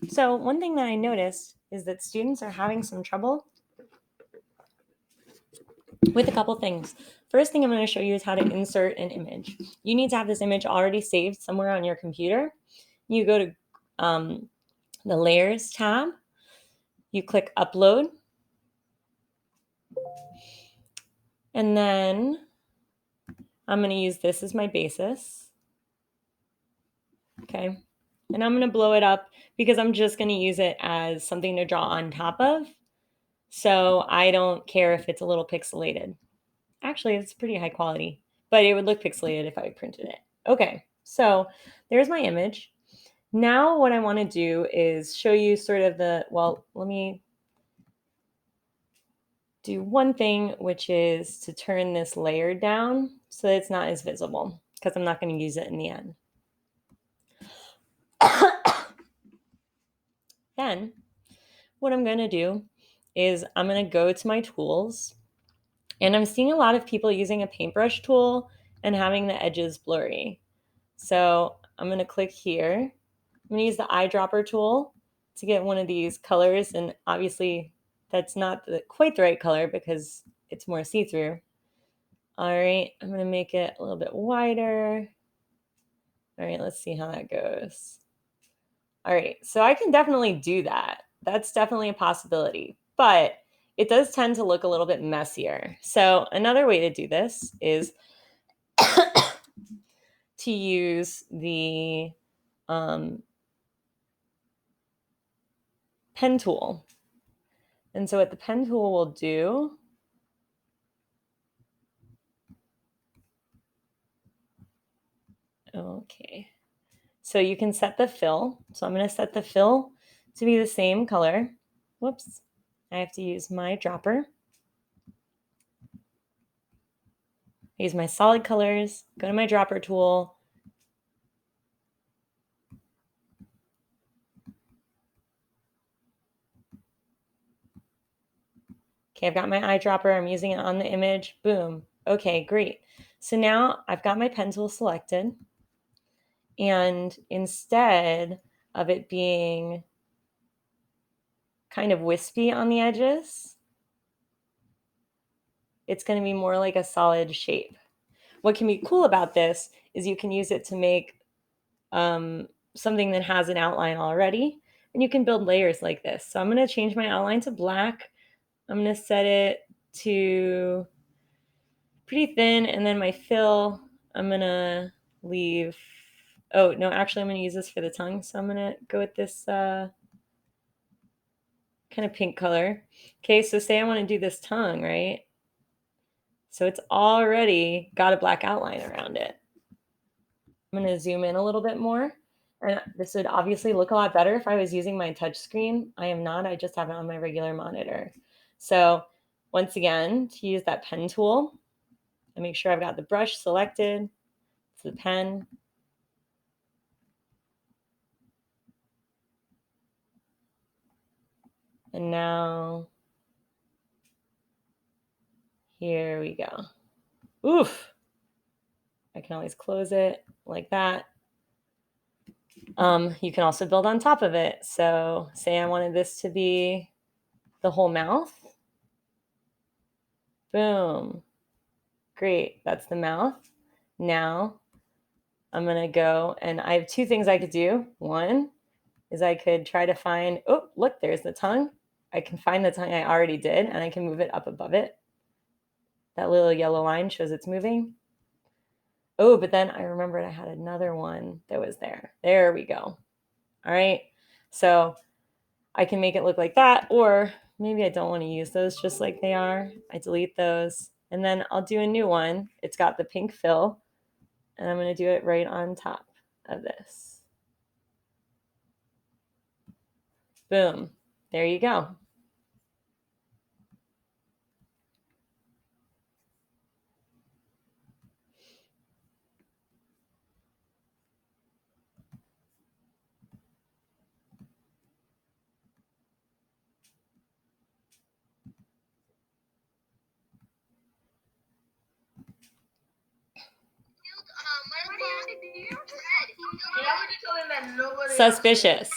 So one thing that I noticed is that students are having some trouble with a couple things. First thing I'm going to show you is how to insert an image. You need to have this image already saved somewhere on your computer. You go to the Layers tab. You click Upload. And then I'm going to use this as my basis. Okay. And I'm going to blow it up because I'm just going to use it as something to draw on top of. So I don't care if it's a little pixelated. Actually, it's pretty high quality, but it would look pixelated if I printed it. Okay, so there's my image. Now what I want to do is show you sort of let me do one thing, which is to turn this layer down so that it's not as visible because I'm not going to use it in the end. Then what I'm going to do is I'm going to go to my tools, and I'm seeing a lot of people using a paintbrush tool and having the edges blurry. So I'm going to click here. I'm going to use the eyedropper tool to get one of these colors, and obviously that's not quite the right color because it's more see-through. All right, I'm going to make it a little bit wider. All right, let's see how that goes. All right, so I can definitely do that. That's definitely a possibility, but it does tend to look a little bit messier. So another way to do this is to use the pen tool. And so what the pen tool will do, okay, so you can set the fill. So I'm going to set the fill to be the same color. Whoops, I have to use my dropper. I use my solid colors, go to my dropper tool. Okay, I've got my eyedropper. I'm using it on the image. Boom. Okay, great. So now I've got my pen tool selected. And instead of it being kind of wispy on the edges, it's going to be more like a solid shape. What can be cool about this is you can use it to make something that has an outline already, and you can build layers like this. So I'm going to change my outline to black. I'm going to set it to pretty thin, and then my fill, I'm going to leave, oh, no, actually I'm going to use this for the tongue. So I'm going to go with this kind of pink color. Okay, so say I want to do this tongue, right? So it's already got a black outline around it. I'm going to zoom in a little bit more. And this would obviously look a lot better if I was using my touch screen. I am not. I just have it on my regular monitor. So once again, to use that pen tool, I make sure I've got the brush selected. It's the pen. And now, here we go. Oof. I can always close it like that. You can also build on top of it. So say I wanted this to be the whole mouth. Boom. Great. That's the mouth. Now I'm going to go, and I have two things I could do. One is I could try to find, oh, look, there's the tongue. I can find the tongue I already did, and I can move it up above it. That little yellow line shows it's moving. Oh, but then I remembered I had another one that was there. There we go. All right. So I can make it look like that, or maybe I don't want to use those just like they are. I delete those, and then I'll do a new one. It's got the pink fill, and I'm going to do it right on top of this. Boom. There you go. Suspicious.